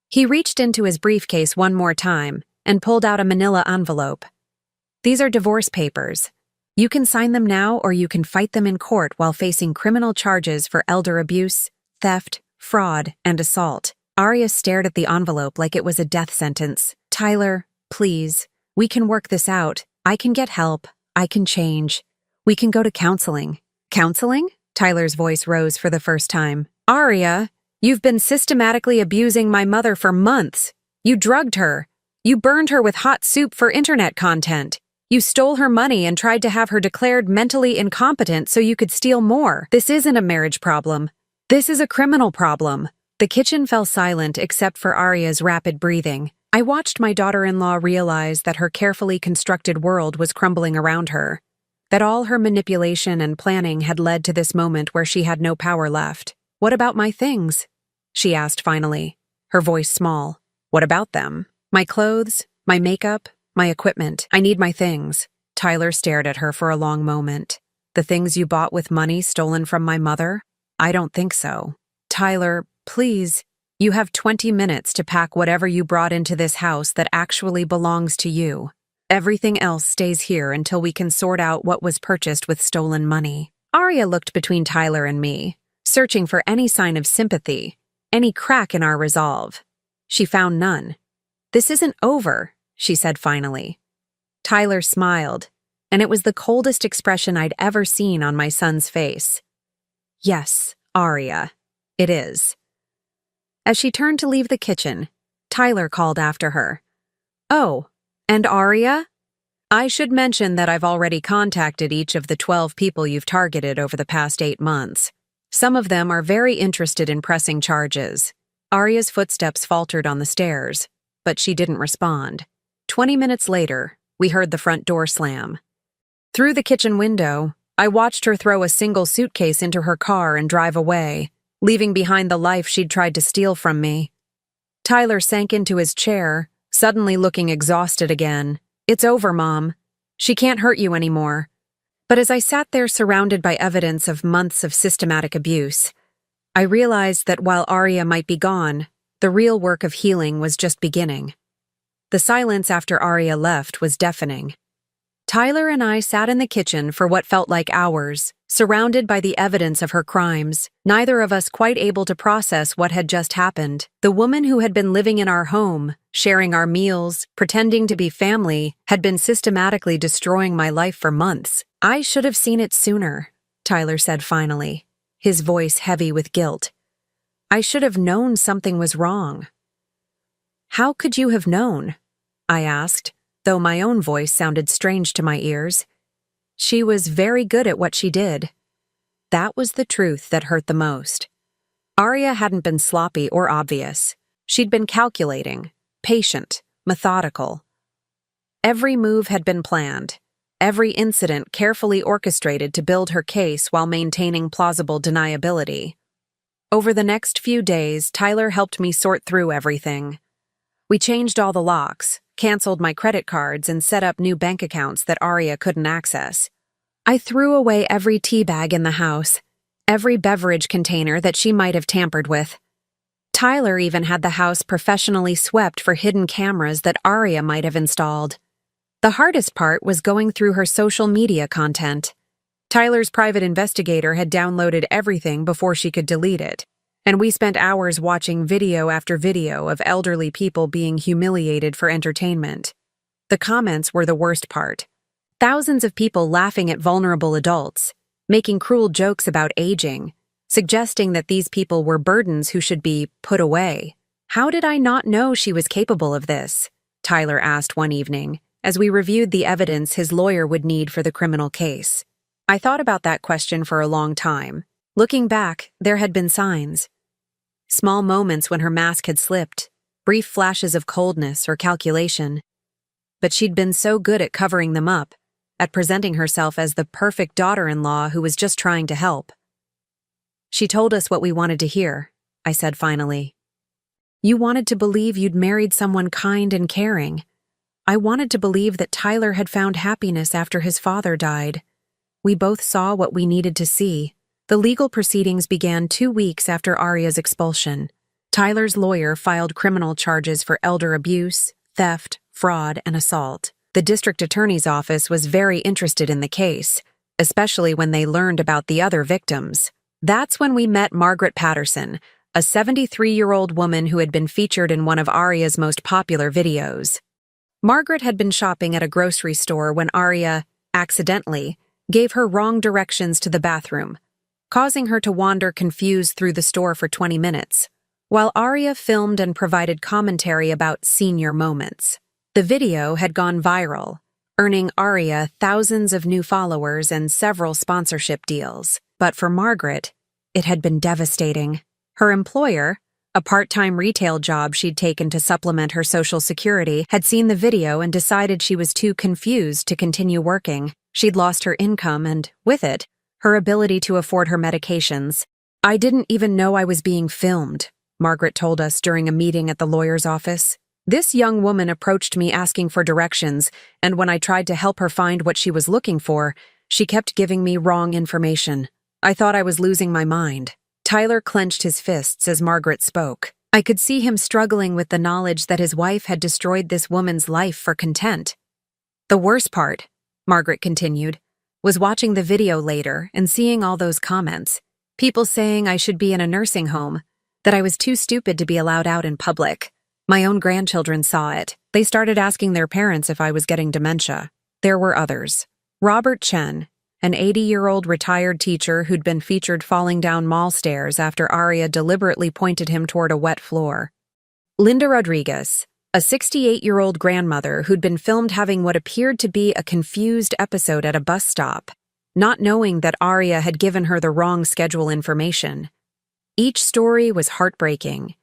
He reached into his briefcase one more time and pulled out a manila envelope. These are divorce papers. You can sign them now or you can fight them in court while facing criminal charges for elder abuse, theft, fraud, and assault. Arya stared at the envelope like it was a death sentence. Tyler, please. We can work this out. I can get help. I can change. We can go to counseling. Counseling? Tyler's voice rose for the first time. Arya, you've been systematically abusing my mother for months. You drugged her. You burned her with hot soup for internet content. You stole her money and tried to have her declared mentally incompetent so you could steal more. This isn't a marriage problem. This is a criminal problem. The kitchen fell silent except for Arya's rapid breathing. I watched my daughter-in-law realize that her carefully constructed world was crumbling around her, that all her manipulation and planning had led to this moment where she had no power left. What about my things? She asked finally, her voice small. What about them? My clothes, my makeup, my equipment. I need my things. Tyler stared at her for a long moment. The things you bought with money stolen from my mother? I don't think so. Tyler, please. You have 20 minutes to pack whatever you brought into this house that actually belongs to you. Everything else stays here until we can sort out what was purchased with stolen money. Arya looked between Tyler and me, searching for any sign of sympathy, any crack in our resolve. She found none. This isn't over, she said finally. Tyler smiled, and it was the coldest expression I'd ever seen on my son's face. Yes, Arya, it is. As she turned to leave the kitchen, Tyler called after her. Oh, and Arya? I should mention that I've already contacted each of the 12 people you've targeted over the past 8 months. Some of them are very interested in pressing charges. Arya's footsteps faltered on the stairs, but she didn't respond. 20 minutes later, we heard the front door slam. Through the kitchen window, I watched her throw a single suitcase into her car and drive away, leaving behind the life she'd tried to steal from me. Tyler sank into his chair, suddenly looking exhausted again. It's over, Mom. She can't hurt you anymore. But as I sat there surrounded by evidence of months of systematic abuse, I realized that while Arya might be gone, the real work of healing was just beginning. The silence after Arya left was deafening. Tyler and I sat in the kitchen for what felt like hours, surrounded by the evidence of her crimes, neither of us quite able to process what had just happened. The woman who had been living in our home, sharing our meals, pretending to be family, had been systematically destroying my life for months. I should have seen it sooner, Tyler said finally, his voice heavy with guilt. I should have known something was wrong. How could you have known? I asked, though my own voice sounded strange to my ears. She was very good at what she did. That was the truth that hurt the most. Arya hadn't been sloppy or obvious. She'd been calculating, patient, methodical. Every move had been planned, every incident carefully orchestrated to build her case while maintaining plausible deniability. Over the next few days, Tyler helped me sort through everything. We changed all the locks, canceled my credit cards, and set up new bank accounts that Arya couldn't access. I threw away every tea bag in the house, every beverage container that she might have tampered with. Tyler even had the house professionally swept for hidden cameras that Arya might have installed. The hardest part was going through her social media content. Tyler's private investigator had downloaded everything before she could delete it, and we spent hours watching video after video of elderly people being humiliated for entertainment. The comments were the worst part. Thousands of people laughing at vulnerable adults, making cruel jokes about aging, suggesting that these people were burdens who should be put away. "How did I not know she was capable of this?" Tyler asked one evening, as we reviewed the evidence his lawyer would need for the criminal case. I thought about that question for a long time. Looking back, there had been signs. Small moments when her mask had slipped, brief flashes of coldness or calculation. But she'd been so good at covering them up, at presenting herself as the perfect daughter-in-law who was just trying to help. "She told us what we wanted to hear," I said finally. "You wanted to believe you'd married someone kind and caring. I wanted to believe that Tyler had found happiness after his father died. We both saw what we needed to see." The legal proceedings began 2 weeks after Arya's expulsion. Tyler's lawyer filed criminal charges for elder abuse, theft, fraud, and assault. The district attorney's office was very interested in the case, especially when they learned about the other victims. That's when we met Margaret Patterson, a 73-year-old woman who had been featured in one of Arya's most popular videos. Margaret had been shopping at a grocery store when Arya, accidentally, gave her wrong directions to the bathroom, causing her to wander confused through the store for 20 minutes, while Arya filmed and provided commentary about senior moments. The video had gone viral, earning Arya thousands of new followers and several sponsorship deals. But for Margaret, it had been devastating. Her employer, a part-time retail job she'd taken to supplement her Social Security, had seen the video and decided she was too confused to continue working. She'd lost her income and, with it, her ability to afford her medications. "I didn't even know I was being filmed," Margaret told us during a meeting at the lawyer's office. "This young woman approached me asking for directions, and when I tried to help her find what she was looking for, she kept giving me wrong information. I thought I was losing my mind." Tyler clenched his fists as Margaret spoke. I could see him struggling with the knowledge that his wife had destroyed this woman's life for content. "The worst part," Margaret continued, "was watching the video later and seeing all those comments. People saying I should be in a nursing home, that I was too stupid to be allowed out in public. My own grandchildren saw it. They started asking their parents if I was getting dementia. There were others. Robert Chen, an 80-year-old retired teacher who'd been featured falling down mall stairs after Arya deliberately pointed him toward a wet floor. Linda Rodriguez, a 68-year-old grandmother who'd been filmed having what appeared to be a confused episode at a bus stop, not knowing that Arya had given her the wrong schedule information. Each story was heartbreaking.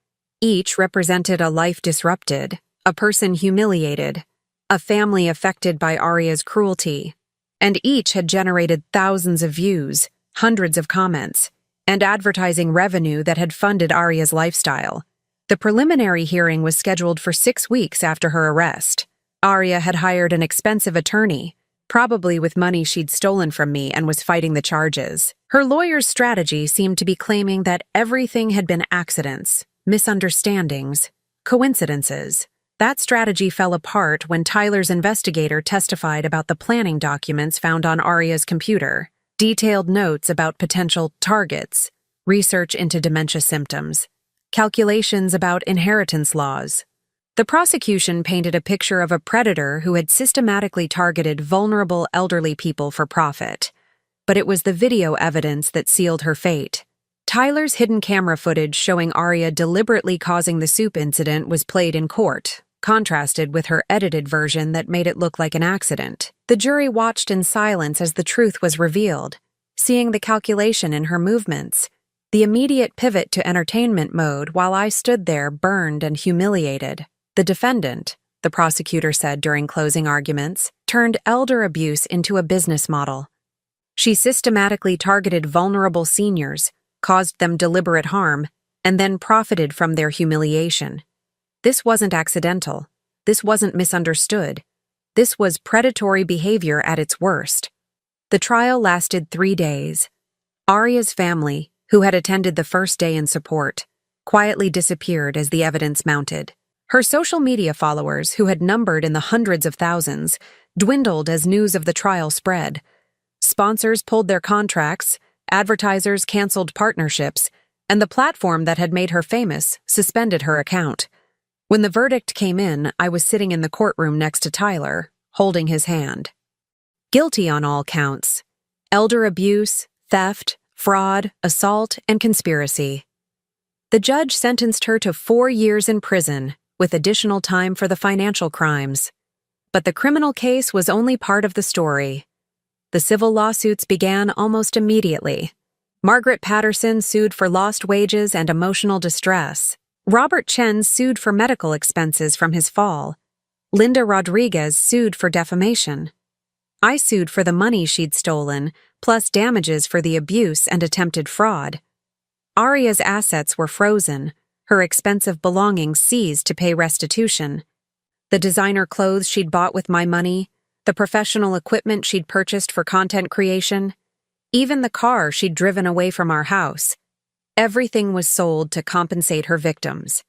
Each represented a life disrupted, a person humiliated, a family affected by Arya's cruelty. And each had generated thousands of views, hundreds of comments, and advertising revenue that had funded Arya's lifestyle. The preliminary hearing was scheduled for 6 weeks after her arrest. Arya had hired an expensive attorney, probably with money she'd stolen from me, and was fighting the charges. Her lawyer's strategy seemed to be claiming that everything had been accidents, misunderstandings, coincidences. That strategy fell apart when Tyler's investigator testified about the planning documents found on Arya's computer, detailed notes about potential targets, research into dementia symptoms, calculations about inheritance laws. The prosecution painted a picture of a predator who had systematically targeted vulnerable elderly people for profit. But it was the video evidence that sealed her fate. Tyler's hidden camera footage showing Arya deliberately causing the soup incident was played in court, contrasted with her edited version that made it look like an accident. The jury watched in silence as the truth was revealed, seeing the calculation in her movements, the immediate pivot to entertainment mode while I stood there burned and humiliated. The defendant, the prosecutor said during closing arguments, turned elder abuse into a business model. She systematically targeted vulnerable seniors, caused them deliberate harm, and then profited from their humiliation. This wasn't accidental. This wasn't misunderstood. This was predatory behavior at its worst. The trial lasted 3 days. Aria's family, who had attended the first day in support, quietly disappeared as the evidence mounted. Her social media followers, who had numbered in the hundreds of thousands, dwindled as news of the trial spread. Sponsors pulled their contracts, advertisers canceled partnerships, and the platform that had made her famous suspended her account. When the verdict came in, I was sitting in the courtroom next to Tyler, holding his hand. Guilty on all counts: elder abuse, theft, fraud, assault, and conspiracy. The judge sentenced her to 4 years in prison, with additional time for the financial crimes. But the criminal case was only part of the story. The civil lawsuits began almost immediately. Margaret Patterson sued for lost wages and emotional distress. Robert Chen sued for medical expenses from his fall. Linda Rodriguez sued for defamation. I sued for the money she'd stolen, plus damages for the abuse and attempted fraud. Aria's assets were frozen, her expensive belongings seized to pay restitution. The designer clothes she'd bought with my money, the professional equipment she'd purchased for content creation, even the car she'd driven away from our house. Everything was sold to compensate her victims.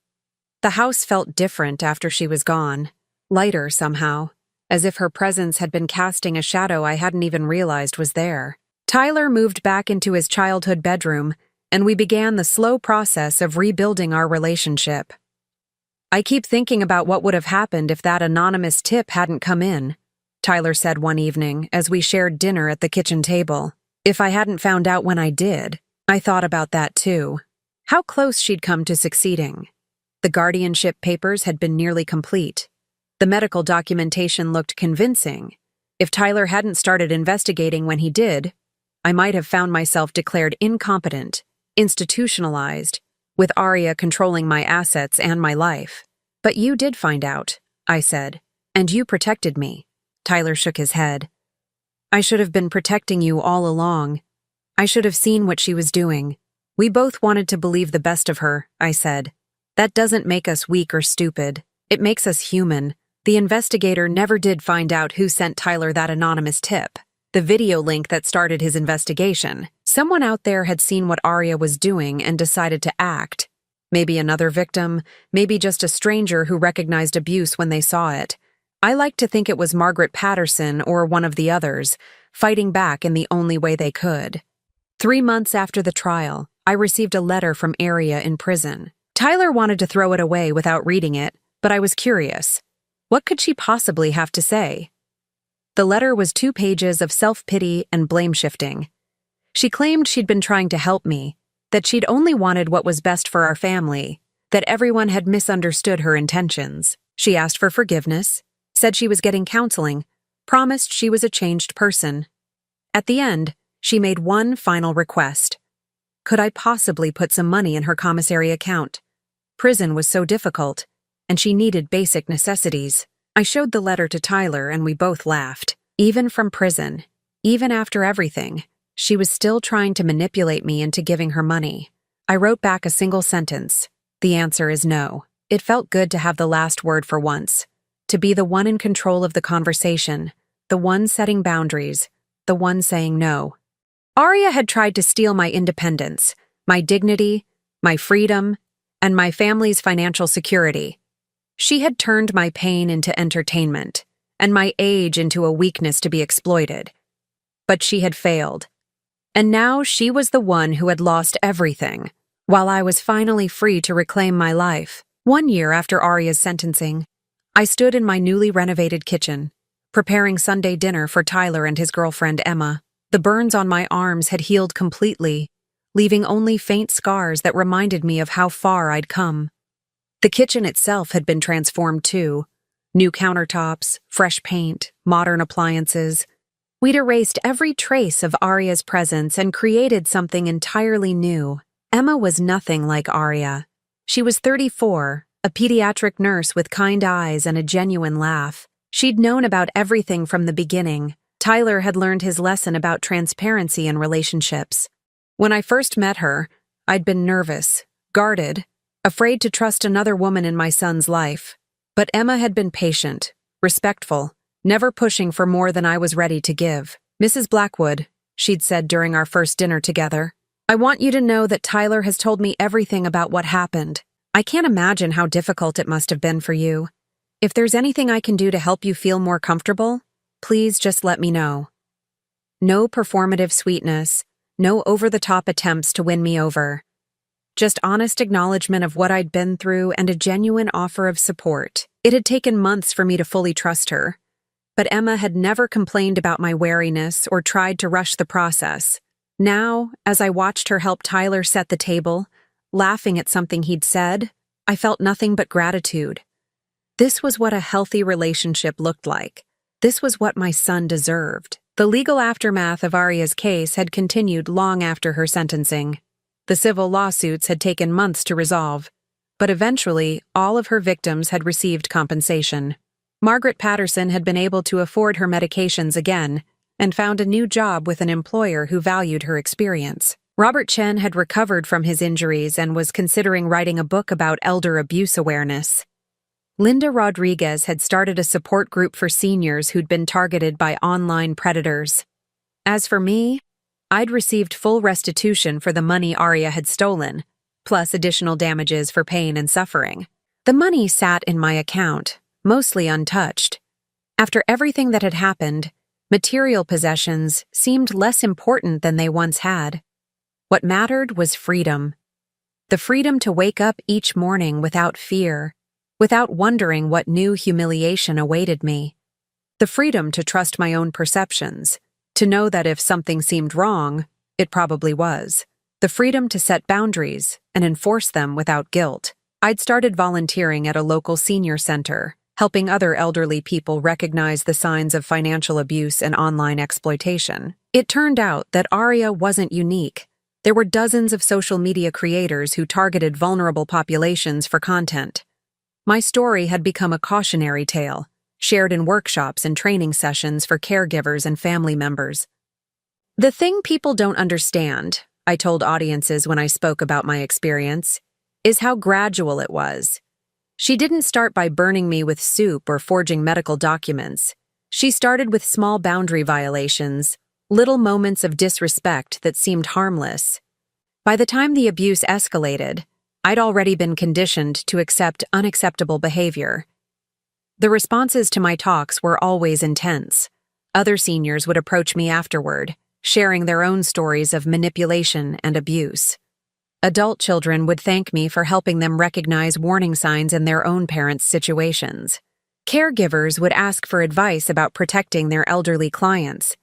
The house felt different after she was gone, lighter somehow, as if her presence had been casting a shadow I hadn't even realized was there. Tyler moved back into his childhood bedroom, and we began the slow process of rebuilding our relationship. I keep thinking about what would have happened if that anonymous tip hadn't come in, Tyler said one evening as we shared dinner at the kitchen table. If I hadn't found out when I did, I thought about that too. How close she'd come to succeeding. The guardianship papers had been nearly complete. The medical documentation looked convincing. If Tyler hadn't started investigating when he did, I might have found myself declared incompetent, institutionalized, with Aria controlling my assets and my life. But you did find out, I said, and you protected me. Tyler shook his head. I should have been protecting you all along. I should have seen what she was doing. We both wanted to believe the best of her, I said. That doesn't make us weak or stupid. It makes us human. The investigator never did find out who sent Tyler that anonymous tip, the video link that started his investigation. Someone out there had seen what Aria was doing and decided to act. Maybe another victim, maybe just a stranger who recognized abuse when they saw it. I like to think it was Margaret Patterson or one of the others, fighting back in the only way they could. 3 months after the trial, I received a letter from Aria in prison. Tyler wanted to throw it away without reading it, but I was curious. What could she possibly have to say? The letter was 2 pages of self-pity and blame-shifting. She claimed she'd been trying to help me, that she'd only wanted what was best for our family, that everyone had misunderstood her intentions. She asked for forgiveness, said she was getting counseling, promised she was a changed person. At the end, she made one final request. Could I possibly put some money in her commissary account? Prison was so difficult, and she needed basic necessities. I showed the letter to Tyler and we both laughed. Even from prison, even after everything, she was still trying to manipulate me into giving her money. I wrote back a single sentence. The answer is no. It felt good to have the last word for once. To be the one in control of the conversation, the one setting boundaries, the one saying no. Aria had tried to steal my independence, my dignity, my freedom, and my family's financial security. She had turned my pain into entertainment, and my age into a weakness to be exploited. But she had failed. And now she was the one who had lost everything, while I was finally free to reclaim my life. 1 year after Aria's sentencing, I stood in my newly renovated kitchen, preparing Sunday dinner for Tyler and his girlfriend Emma. The burns on my arms had healed completely, leaving only faint scars that reminded me of how far I'd come. The kitchen itself had been transformed too. New countertops, fresh paint, modern appliances. We'd erased every trace of Aria's presence and created something entirely new. Emma was nothing like Aria. She was 34, a pediatric nurse with kind eyes and a genuine laugh. She'd known about everything from the beginning. Tyler had learned his lesson about transparency in relationships. When I first met her, I'd been nervous, guarded, afraid to trust another woman in my son's life. But Emma had been patient, respectful, never pushing for more than I was ready to give. "Mrs. Blackwood," she'd said during our first dinner together, "I want you to know that Tyler has told me everything about what happened. I can't imagine how difficult it must have been for you. If there's anything I can do to help you feel more comfortable, please just let me know." No performative sweetness, no over-the-top attempts to win me over. Just honest acknowledgement of what I'd been through and a genuine offer of support. It had taken months for me to fully trust her, but Emma had never complained about my wariness or tried to rush the process. Now, as I watched her help Tyler set the table, laughing at something he'd said, I felt nothing but gratitude. This was what a healthy relationship looked like. This was what my son deserved. The legal aftermath of Aria's case had continued long after her sentencing. The civil lawsuits had taken months to resolve, but eventually all of her victims had received compensation. Margaret Patterson had been able to afford her medications again and found a new job with an employer who valued her experience. Robert Chen had recovered from his injuries and was considering writing a book about elder abuse awareness. Linda Rodriguez had started a support group for seniors who'd been targeted by online predators. As for me, I'd received full restitution for the money Aria had stolen, plus additional damages for pain and suffering. The money sat in my account, mostly untouched. After everything that had happened, material possessions seemed less important than they once had. What mattered was freedom. The freedom to wake up each morning without fear, without wondering what new humiliation awaited me. The freedom to trust my own perceptions, to know that if something seemed wrong, it probably was. The freedom to set boundaries and enforce them without guilt. I'd started volunteering at a local senior center, helping other elderly people recognize the signs of financial abuse and online exploitation. It turned out that Aria wasn't unique. There were dozens of social media creators who targeted vulnerable populations for content. My story had become a cautionary tale, shared in workshops and training sessions for caregivers and family members. "The thing people don't understand," I told audiences when I spoke about my experience, "is how gradual it was. She didn't start by burning me with soup or forging medical documents. She started with small boundary violations, little moments of disrespect that seemed harmless. By the time the abuse escalated, I'd already been conditioned to accept unacceptable behavior. The responses to my talks were always intense. Other seniors would approach me afterward, sharing their own stories of manipulation and abuse. Adult children would thank me for helping them recognize warning signs in their own parents' situations. Caregivers would ask for advice about protecting their elderly clients.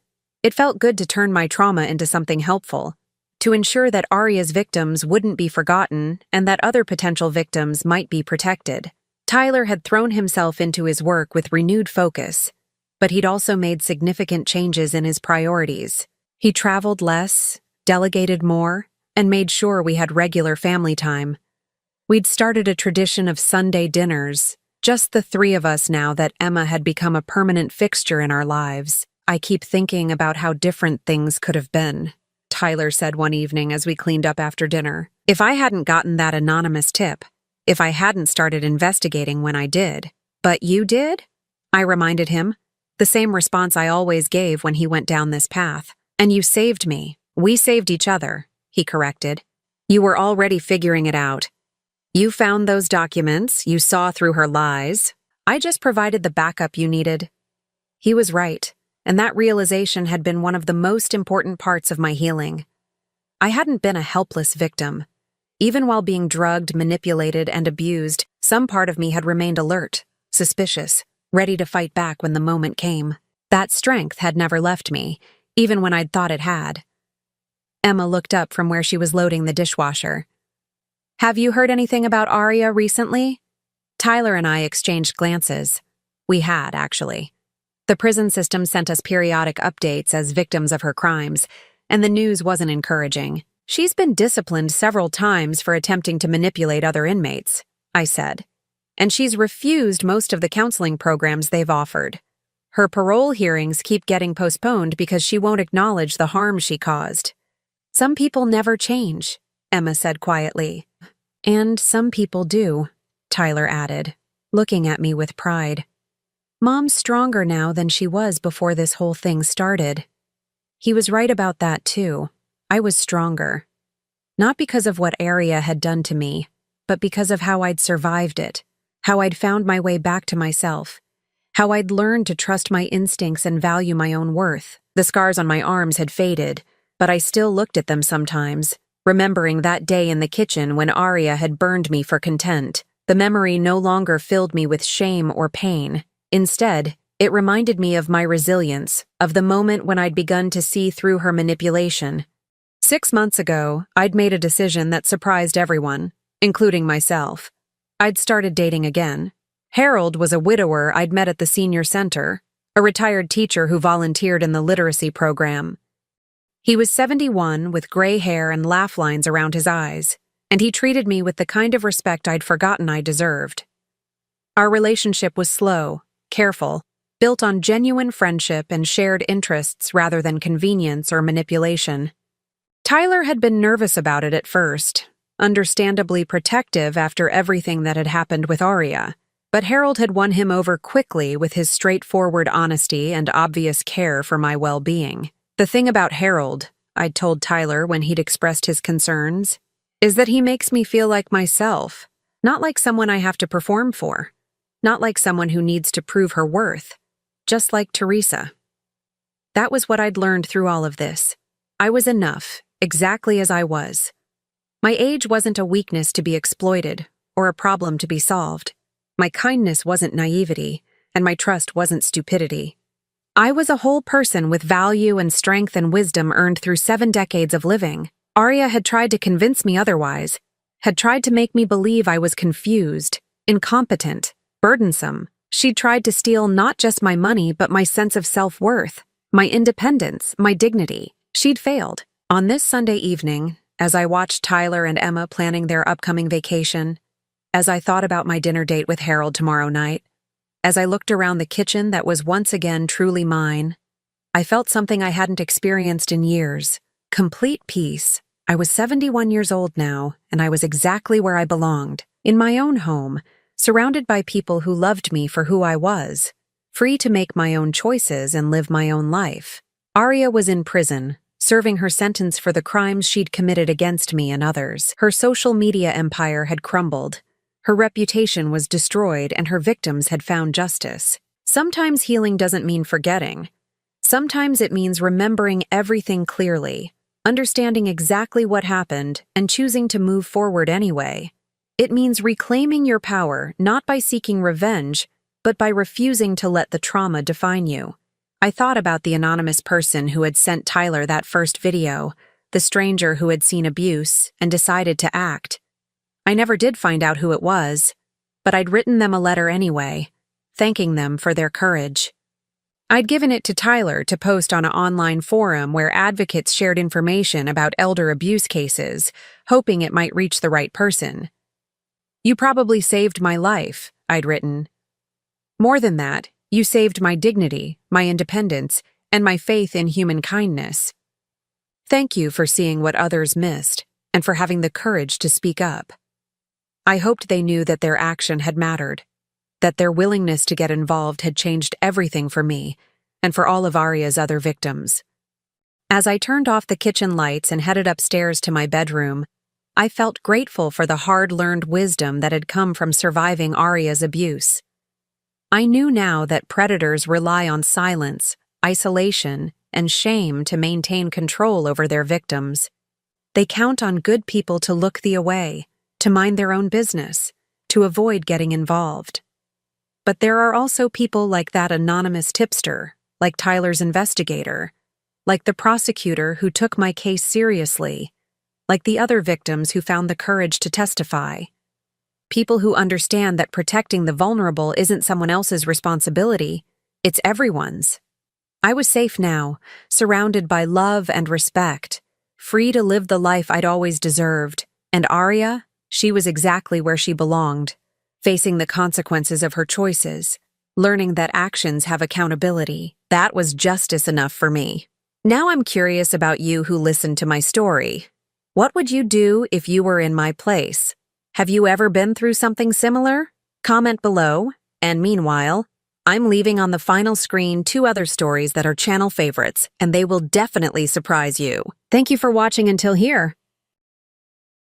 It felt good to turn my trauma into something helpful, to ensure that Aria's victims wouldn't be forgotten and that other potential victims might be protected. Tyler had thrown himself into his work with renewed focus, but he'd also made significant changes in his priorities. He traveled less, delegated more, and made sure we had regular family time. We'd started a tradition of Sunday dinners, just the three of us now that Emma had become a permanent fixture in our lives. "I keep thinking about how different things could have been," Tyler said one evening as we cleaned up after dinner. "If I hadn't gotten that anonymous tip, if I hadn't started investigating when I did." "But you did?" I reminded him, the same response I always gave when he went down this path. "And you saved me." "We saved each other," he corrected. "You were already figuring it out. You found those documents, you saw through her lies. I just provided the backup you needed." He was right, and that realization had been one of the most important parts of my healing. I hadn't been a helpless victim. Even while being drugged, manipulated, and abused, some part of me had remained alert, suspicious, ready to fight back when the moment came. That strength had never left me, even when I'd thought it had. Emma looked up from where she was loading the dishwasher. "Have you heard anything about Aria recently?" Tyler and I exchanged glances. We had, actually. The prison system sent us periodic updates as victims of her crimes, and the news wasn't encouraging. "She's been disciplined several times for attempting to manipulate other inmates," I said, "and she's refused most of the counseling programs they've offered. Her parole hearings keep getting postponed because she won't acknowledge the harm she caused." "Some people never change," Emma said quietly. "And some people do," Tyler added. looking at me with pride. Mom's stronger now than she was before this whole thing started. He was right about that too. I was stronger. Not because of what Arya had done to me, but because of how I'd survived it, how I'd found my way back to myself, how I'd learned to trust my instincts and value my own worth. The scars on my arms had faded, but I still looked at them sometimes, remembering that day in the kitchen when Arya had burned me for contempt. The memory no longer filled me with shame or pain. Instead, it reminded me of my resilience, of the moment when I'd begun to see through her manipulation. 6 months ago, I'd made a decision that surprised everyone, including myself. I'd started dating again. Harold was a widower I'd met at the senior center, a retired teacher who volunteered in the literacy program. He was 71 with gray hair and laugh lines around his eyes, and he treated me with the kind of respect I'd forgotten I deserved. Our relationship was slow, careful, built on genuine friendship and shared interests rather than convenience or manipulation. Tyler had been nervous about it at first, understandably protective after everything that had happened with Arya, but Harold had won him over quickly with his straightforward honesty and obvious care for my well-being. The thing about Harold, I'd told Tyler when he'd expressed his concerns, is that he makes me feel like myself, not like someone I have to perform for, not like someone who needs to prove her worth, just like Teresa. That was what I'd learned through all of this. I was enough, exactly as I was. My age wasn't a weakness to be exploited or a problem to be solved. My kindness wasn't naivety, and my trust wasn't stupidity. I was a whole person with value and strength and wisdom earned through 7 decades of living. Arya had tried to convince me otherwise, had tried to make me believe I was confused, incompetent, burdensome. She'd tried to steal not just my money but my sense of self-worth, my independence, my dignity. She'd failed. On this Sunday evening, as I watched Tyler and Emma planning their upcoming vacation, as I thought about my dinner date with Harold tomorrow night, as I looked around the kitchen that was once again truly mine, I felt something I hadn't experienced in years. Complete peace. I was 71 years old now, and I was exactly where I belonged, in my own home, surrounded by people who loved me for who I was, free to make my own choices and live my own life. Arya was in prison, serving her sentence for the crimes she'd committed against me and others. Her social media empire had crumbled. Her reputation was destroyed and her victims had found justice. Sometimes healing doesn't mean forgetting. Sometimes it means remembering everything clearly, understanding exactly what happened, and choosing to move forward anyway. It means reclaiming your power not by seeking revenge, but by refusing to let the trauma define you. I thought about the anonymous person who had sent Tyler that first video, the stranger who had seen abuse and decided to act. I never did find out who it was, but I'd written them a letter anyway, thanking them for their courage. I'd given it to Tyler to post on an online forum where advocates shared information about elder abuse cases, hoping it might reach the right person. "You probably saved my life," I'd written. "More than that, you saved my dignity, my independence, and my faith in human kindness. Thank you for seeing what others missed and for having the courage to speak up." I hoped they knew that their action had mattered, that their willingness to get involved had changed everything for me and for all of Arya's other victims. As I turned off the kitchen lights and headed upstairs to my bedroom, I felt grateful for the hard-learned wisdom that had come from surviving Arya's abuse. I knew now that predators rely on silence, isolation, and shame to maintain control over their victims. They count on good people to look the away, to mind their own business, to avoid getting involved. But there are also people like that anonymous tipster, like Tyler's investigator, like the prosecutor who took my case seriously, like the other victims who found the courage to testify. People who understand that protecting the vulnerable isn't someone else's responsibility, it's everyone's. I was safe now, surrounded by love and respect, free to live the life I'd always deserved, and Arya, she was exactly where she belonged, facing the consequences of her choices, learning that actions have accountability. That was justice enough for me. Now I'm curious about you who listened to my story. What would you do if you were in my place? Have you ever been through something similar? Comment below, and meanwhile, I'm leaving on the final screen 2 other stories that are channel favorites, and they will definitely surprise you. Thank you for watching until here.